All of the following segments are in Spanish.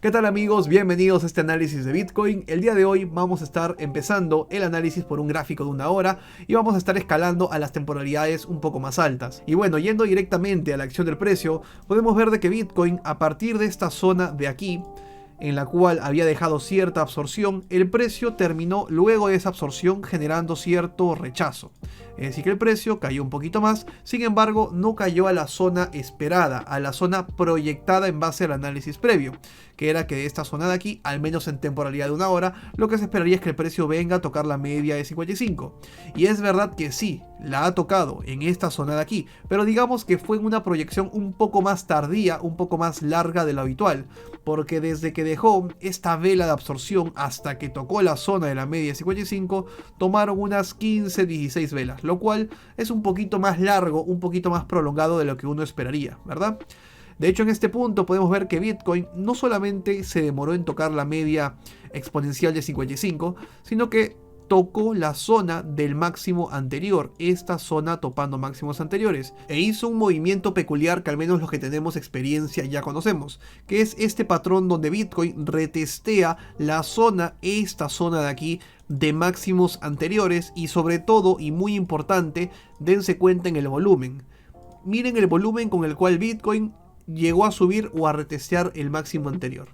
¿Qué tal amigos? Bienvenidos a este análisis de Bitcoin. El día de hoy vamos a estar empezando el análisis por un gráfico de una hora y vamos a estar escalando a las temporalidades un poco más altas. Y bueno, yendo directamente a la acción del precio, podemos ver de que Bitcoin a partir de esta zona de aquí, en la cual había dejado cierta absorción, el precio terminó luego de esa absorción generando cierto rechazo. Es decir que el precio cayó un poquito más, sin embargo no cayó a la zona esperada, a la zona proyectada en base al análisis previo, que era que de esta zona de aquí, al menos en temporalidad de una hora, lo que se esperaría es que el precio venga a tocar la media de 55. Y es verdad que sí, la ha tocado en esta zona de aquí, pero digamos que fue en una proyección un poco más tardía, un poco más larga de lo habitual, porque desde que dejó esta vela de absorción hasta que tocó la zona de la media de 55, tomaron unas 15-16 velas, lo cual es un poquito más largo, un poquito más prolongado de lo que uno esperaría, ¿verdad? De hecho, en este punto podemos ver que Bitcoin no solamente se demoró en tocar la media exponencial de 55, sino que tocó la zona del máximo anterior, esta zona topando máximos anteriores, e hizo un movimiento peculiar que al menos los que tenemos experiencia ya conocemos, que es este patrón donde Bitcoin retestea la zona, esta zona de aquí, de máximos anteriores y sobre todo, y muy importante, dense cuenta en el volumen. Miren el volumen con el cual Bitcoin llegó a subir o a retestear el máximo anterior.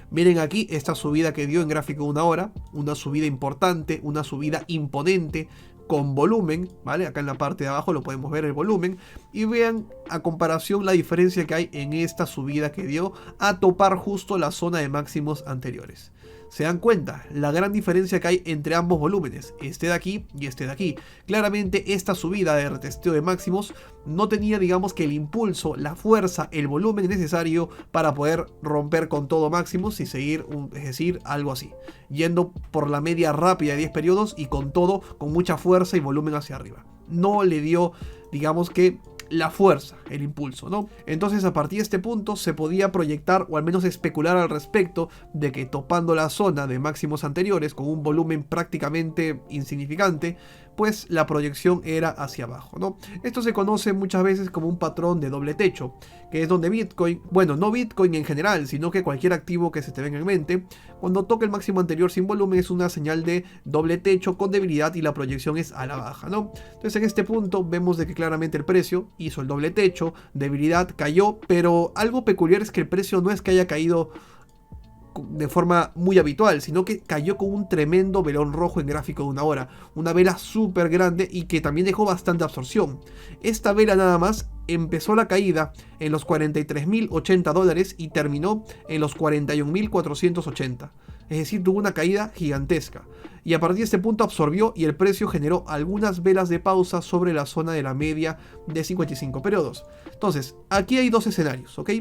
Miren aquí esta subida que dio en gráfico de una hora, una subida importante, una subida imponente, con volumen, ¿vale? Acá en la parte de abajo lo podemos ver el volumen, y vean a comparación la diferencia que hay en esta subida que dio a topar justo la zona de máximos anteriores. ¿Se dan cuenta? La gran diferencia que hay entre ambos volúmenes, este de aquí y este de aquí. Claramente esta subida de retesteo de máximos no tenía, digamos, que el impulso, la fuerza, el volumen necesario para poder romper con todo máximos y seguir, es decir, algo así, yendo por la media rápida de 10 periodos y con todo, con mucha fuerza y volumen hacia arriba. No le dio, digamos que, la fuerza, el impulso, ¿no? Entonces a partir de este punto se podía proyectar o al menos especular al respecto de que topando la zona de máximos anteriores con un volumen prácticamente insignificante, pues la proyección era hacia abajo, ¿no? Esto se conoce muchas veces como un patrón de doble techo, que es donde Bitcoin, bueno, no Bitcoin en general, sino que cualquier activo que se te venga en mente, cuando toca el máximo anterior sin volumen es una señal de doble techo con debilidad y la proyección es a la baja, ¿no? Entonces en este punto vemos de que claramente el precio hizo el doble techo, debilidad, cayó, pero algo peculiar es que el precio no es que haya caído de forma muy habitual, sino que cayó con un tremendo velón rojo en gráfico de una hora, una vela súper grande y que también dejó bastante absorción. Esta vela nada más empezó la caída en los $43.080 y terminó en los 41.480. Es decir, tuvo una caída gigantesca. Y a partir de este punto absorbió y el precio generó algunas velas de pausa sobre la zona de la media de 55 periodos. Entonces, aquí hay dos escenarios, ¿ok?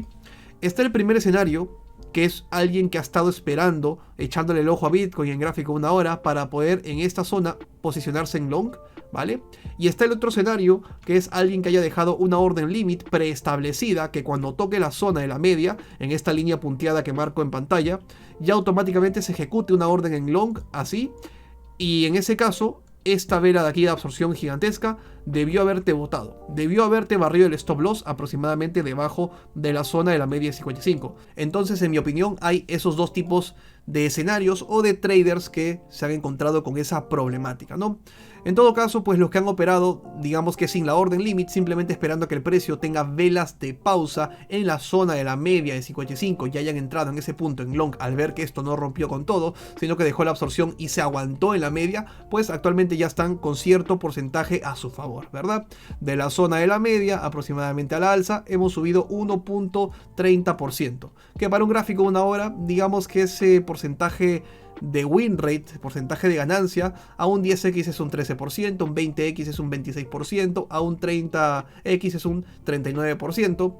Está el primer escenario, que es alguien que ha estado esperando, echándole el ojo a Bitcoin en gráfico de una hora para poder en esta zona posicionarse en long, ¿vale? Y está el otro escenario, que es alguien que haya dejado una orden limit preestablecida, que cuando toque la zona de la media, en esta línea punteada que marco en pantalla, ya automáticamente se ejecute una orden en long, así, y en ese caso, esta vela de aquí de absorción gigantesca debió haberte botado, debió haberte barrido el stop loss aproximadamente debajo de la zona de la media de 55. Entonces, en mi opinión, hay esos dos tipos de escenarios o de traders que se han encontrado con esa problemática, ¿no? En todo caso, pues los que han operado, digamos que sin la orden limit, simplemente esperando a que el precio tenga velas de pausa en la zona de la media de 55 y hayan entrado en ese punto en long al ver que esto no rompió con todo, sino que dejó la absorción y se aguantó en la media, pues actualmente ya están con cierto porcentaje a su favor, ¿verdad? De la zona de la media, aproximadamente a la alza, hemos subido 1.30%, que para un gráfico de una hora, digamos que ese porcentaje de win rate, porcentaje de ganancia, a un 10x es un 13%, un 20x es un 26%, a un 30x es un 39%.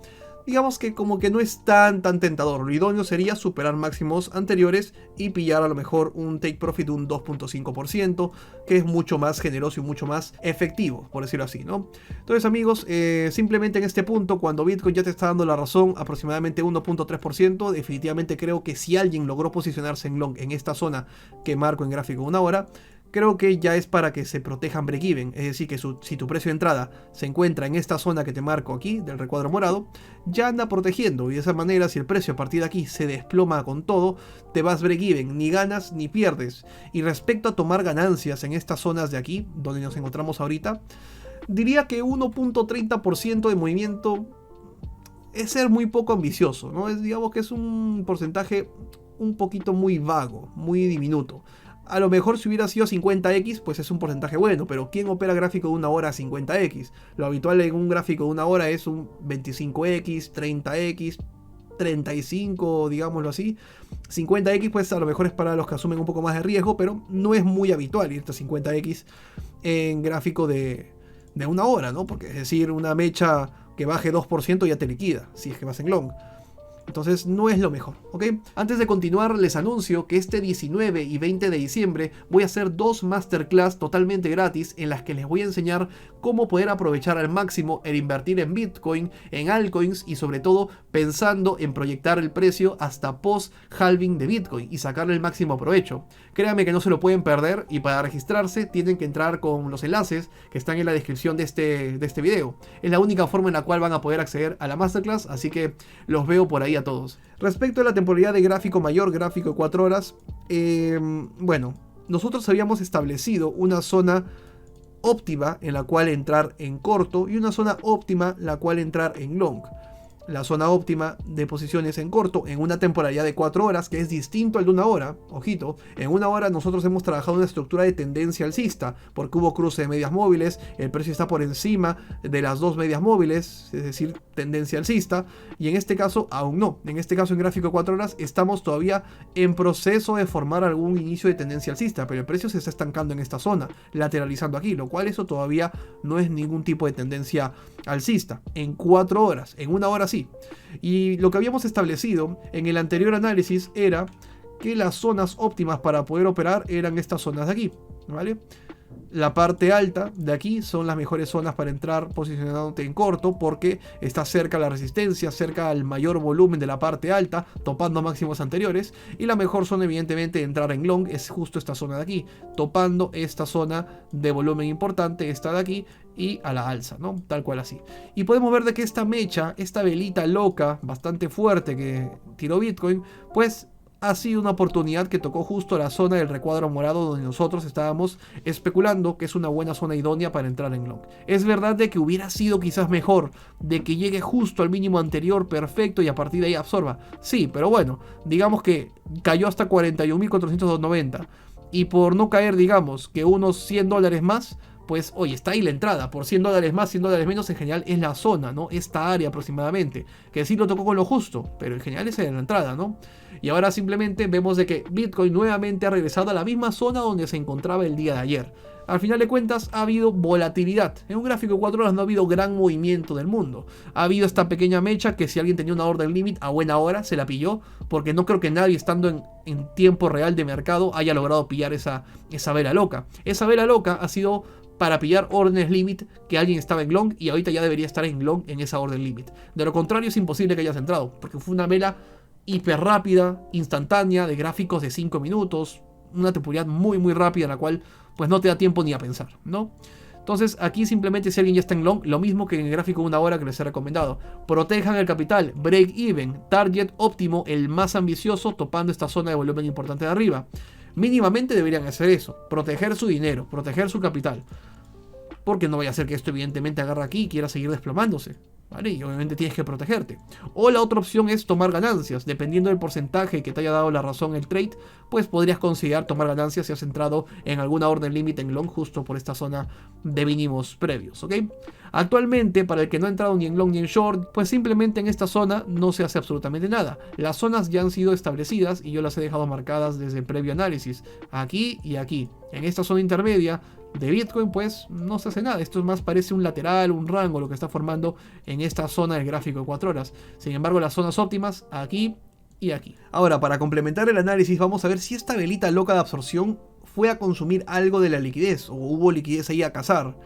Digamos que como que no es tan tentador. Lo idóneo sería superar máximos anteriores y pillar a lo mejor un take profit de un 2.5%, que es mucho más generoso y mucho más efectivo, por decirlo así, ¿no? Entonces amigos, simplemente en este punto, cuando Bitcoin ya te está dando la razón, aproximadamente 1.3%, definitivamente creo que si alguien logró posicionarse en long en esta zona que marco en gráfico de una hora, creo que ya es para que se protejan break-even. Es decir, que si tu precio de entrada se encuentra en esta zona que te marco aquí, del recuadro morado, ya anda protegiendo. Y de esa manera, si el precio a partir de aquí se desploma con todo, te vas break-even, ni ganas ni pierdes. Y respecto a tomar ganancias en estas zonas de aquí, donde nos encontramos ahorita, diría que 1.30% de movimiento es ser muy poco ambicioso, ¿no? Digamos que es un porcentaje un poquito muy vago, muy diminuto. A lo mejor si hubiera sido 50x, pues es un porcentaje bueno, pero ¿quién opera gráfico de una hora a 50x? Lo habitual en un gráfico de una hora es un 25x, 30x, 35, digámoslo así. 50x pues a lo mejor es para los que asumen un poco más de riesgo, pero no es muy habitual irte a 50x en gráfico de una hora, ¿no? Porque es decir, una mecha que baje 2% ya te liquida, si es que vas en long. Entonces no es lo mejor, ¿ok? Antes de continuar les anuncio que este 19 y 20 de diciembre voy a hacer 2 masterclass totalmente gratis en las que les voy a enseñar cómo poder aprovechar al máximo el invertir en Bitcoin, en altcoins y sobre todo pensando en proyectar el precio hasta post halving de Bitcoin y sacarle el máximo provecho. Créanme que no se lo pueden perder y para registrarse tienen que entrar con los enlaces que están en la descripción de este video. Es la única forma en la cual van a poder acceder a la masterclass, así que los veo por ahí a todos. Respecto a la temporalidad de gráfico mayor, gráfico de 4 horas, bueno, nosotros habíamos establecido una zona óptima en la cual entrar en corto y una zona óptima en la cual entrar en long. La zona óptima de posiciones en corto en una temporalidad de 4 horas, que es distinto al de una hora, ojito, en una hora nosotros hemos trabajado una estructura de tendencia alcista, porque hubo cruce de medias móviles, el precio está por encima de las 2 medias móviles, es decir, tendencia alcista, y en este caso aún no. En este caso en gráfico de 4 horas estamos todavía en proceso de formar algún inicio de tendencia alcista, pero el precio se está estancando en esta zona, lateralizando aquí, lo cual eso todavía no es ningún tipo de tendencia alcista. En 4 horas, en una hora sí. Y lo que habíamos establecido en el anterior análisis era que las zonas óptimas para poder operar eran estas zonas de aquí, ¿vale? La parte alta de aquí son las mejores zonas para entrar posicionándote en corto porque está cerca a la resistencia, cerca al mayor volumen de la parte alta, topando máximos anteriores. Y la mejor zona evidentemente de entrar en long es justo esta zona de aquí, topando esta zona de volumen importante, esta de aquí, y a la alza, ¿no? Tal cual así. Y podemos ver de que esta mecha, esta velita loca, bastante fuerte que tiró Bitcoin, pues ha sido una oportunidad que tocó justo la zona del recuadro morado donde nosotros estábamos especulando que es una buena zona idónea para entrar en long. Es verdad de que hubiera sido quizás mejor de que llegue justo al mínimo anterior perfecto y a partir de ahí absorba. Sí, pero bueno, digamos que cayó hasta 41.490 y por no caer digamos que unos $100 más, pues oye, está ahí la entrada, por $100 más, $100 menos, en general es la zona, ¿no? Esta área aproximadamente, que sí lo tocó con lo justo, pero en general esa es la entrada, ¿no? Y ahora simplemente vemos de que Bitcoin nuevamente ha regresado a la misma zona donde se encontraba el día de ayer. Al final de cuentas ha habido volatilidad. En un gráfico de 4 horas no ha habido gran movimiento del mundo. Ha habido esta pequeña mecha que si alguien tenía una orden limit a buena hora se la pilló, porque no creo que nadie estando en tiempo real de mercado haya logrado pillar esa vela loca. Esa vela loca ha sido para pillar órdenes limit que alguien estaba en long y ahorita ya debería estar en long en esa orden limit. De lo contrario es imposible que hayas entrado, porque fue una vela hiper rápida, instantánea, de gráficos de 5 minutos, una temporalidad muy muy rápida en la cual pues no te da tiempo ni a pensar, ¿no? Entonces aquí simplemente si alguien ya está en long, lo mismo que en el gráfico de una hora que les he recomendado. Protejan el capital, break even, target óptimo, el más ambicioso, topando esta zona de volumen importante de arriba. Mínimamente deberían hacer eso, proteger su dinero, proteger su capital. Porque no vaya a ser que esto evidentemente agarre aquí y quiera seguir desplomándose, ¿vale? Y obviamente tienes que protegerte. O la otra opción es tomar ganancias. Dependiendo del porcentaje que te haya dado la razón el trade, pues podrías considerar tomar ganancias si has entrado en alguna orden límite en long justo por esta zona de mínimos previos, ¿ok? Actualmente, para el que no ha entrado ni en long ni en short, pues simplemente en esta zona no se hace absolutamente nada. Las zonas ya han sido establecidas y yo las he dejado marcadas desde el previo análisis. Aquí y aquí. En esta zona intermedia de Bitcoin pues no se hace nada. Esto más parece un lateral, un rango lo que está formando en esta zona del gráfico de 4 horas. Sin embargo, las zonas óptimas aquí y aquí. Ahora, para complementar el análisis, vamos a ver si esta velita loca de absorción fue a consumir algo de la liquidez o hubo liquidez ahí a cazar.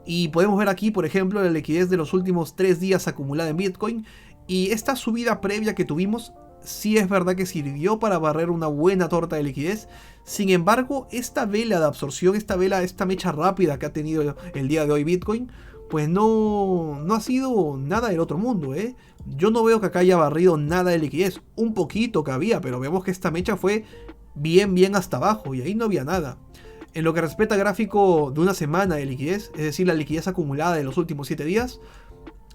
Y podemos ver aquí, por ejemplo, la liquidez de los últimos 3 días acumulada en Bitcoin. Y esta subida previa que tuvimos sí es verdad que sirvió para barrer una buena torta de liquidez. Sin embargo, esta vela de absorción, esta mecha rápida que ha tenido el día de hoy Bitcoin, pues no ha sido nada del otro mundo, ¿eh? Yo no veo que acá haya barrido nada de liquidez. Un poquito que había, pero vemos que esta mecha fue bien hasta abajo y ahí no había nada. En lo que respecta al gráfico de una semana de liquidez, es decir, la liquidez acumulada de los últimos 7 días,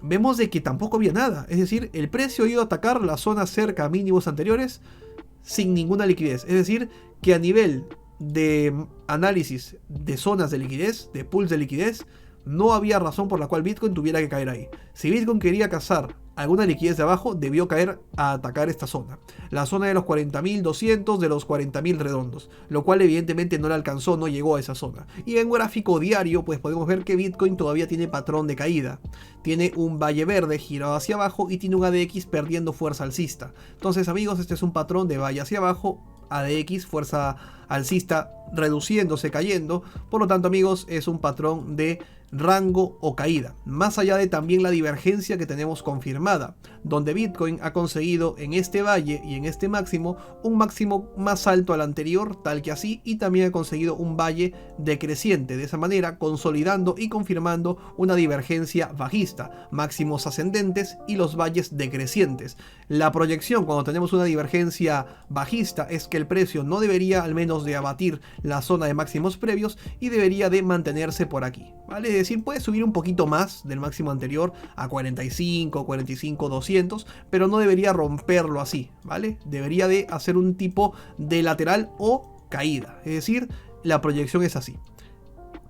vemos de que tampoco había nada. Es decir, el precio ha ido a atacar la zona cerca a mínimos anteriores sin ninguna liquidez. Es decir, que a nivel de análisis de zonas de liquidez, de pools de liquidez, no había razón por la cual Bitcoin tuviera que caer ahí. Si Bitcoin quería cazar alguna liquidez de abajo, debió caer a atacar esta zona. La zona de los 40.200, de los 40.000 redondos. Lo cual evidentemente no le alcanzó, no llegó a esa zona. Y en gráfico diario, pues podemos ver que Bitcoin todavía tiene patrón de caída. Tiene un valle verde girado hacia abajo y tiene un ADX perdiendo fuerza alcista. Entonces amigos, este es un patrón de valle hacia abajo, ADX, fuerza alcista reduciéndose, cayendo. Por lo tanto amigos, es un patrón de rango o caída, más allá de también la divergencia que tenemos confirmada, donde Bitcoin ha conseguido en este valle y en este máximo un máximo más alto al anterior, tal que así, y también ha conseguido un valle decreciente, de esa manera consolidando y confirmando una divergencia bajista, máximos ascendentes y los valles decrecientes. La proyección cuando tenemos una divergencia bajista es que el precio no debería al menos de abatir la zona de máximos previos y debería de mantenerse por aquí, ¿vale? Es decir, puede subir un poquito más del máximo anterior a 45, 45, 200, pero no debería romperlo así, ¿vale? Debería de hacer un tipo de lateral o caída, es decir, la proyección es así.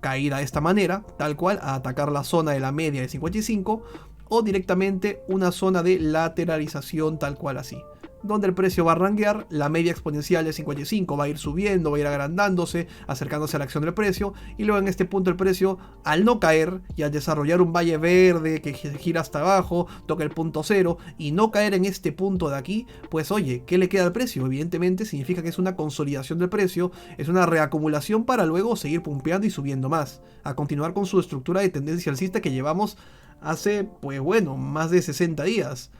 Caída de esta manera, tal cual, a atacar la zona de la media de 55, o directamente una zona de lateralización tal cual así, donde el precio va a ranguear, la media exponencial de 55 va a ir subiendo, va a ir agrandándose, acercándose a la acción del precio, y luego en este punto el precio, al no caer y al desarrollar un valle verde que gira hasta abajo, toca el punto cero, y no caer en este punto de aquí, pues oye, ¿qué le queda al precio? Evidentemente significa que es una consolidación del precio, es una reacumulación para luego seguir pumpeando y subiendo más, a continuar con su estructura de tendencia alcista que llevamos hace, pues bueno, más de 60 días.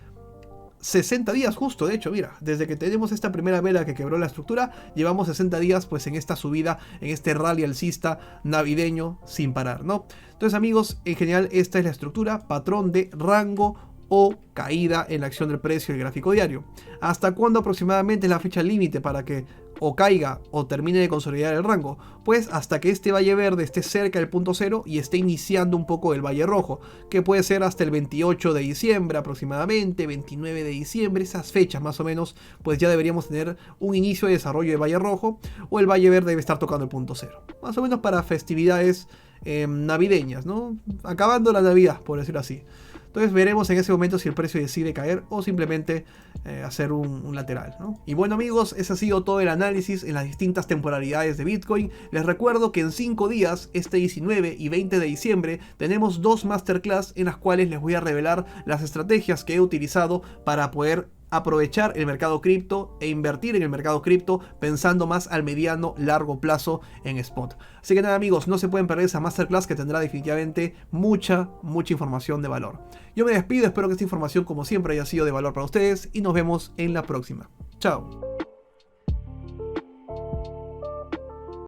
60 días justo, de hecho, mira, desde que tenemos esta primera vela que quebró la estructura, llevamos 60 días pues en esta subida, en este rally alcista navideño sin parar, ¿no? Entonces amigos, en general esta es la estructura, patrón de rango o caída en la acción del precio del gráfico diario. ¿Hasta cuándo aproximadamente es la fecha límite para que o caiga o termine de consolidar el rango? Pues hasta que este valle verde esté cerca del punto cero y esté iniciando un poco el valle rojo, que puede ser hasta el 28 de diciembre aproximadamente, 29 de diciembre, esas fechas más o menos, pues ya deberíamos tener un inicio de desarrollo de valle rojo, o el valle verde debe estar tocando el punto cero, más o menos para festividades navideñas, ¿no? Acabando la Navidad, por decirlo así. Entonces veremos en ese momento si el precio decide caer o simplemente hacer un lateral, ¿no? Y bueno amigos, ese ha sido todo el análisis en las distintas temporalidades de Bitcoin. Les recuerdo que en 5 días, este 19 y 20 de diciembre, tenemos 2 masterclass en las cuales les voy a revelar las estrategias que he utilizado para poder aprovechar el mercado cripto e invertir en el mercado cripto pensando más al mediano largo plazo en spot. Así que nada amigos, no se pueden perder esa masterclass que tendrá definitivamente mucha información de valor. Yo me despido, espero que esta información como siempre haya sido de valor para ustedes y nos vemos en la próxima. Chao.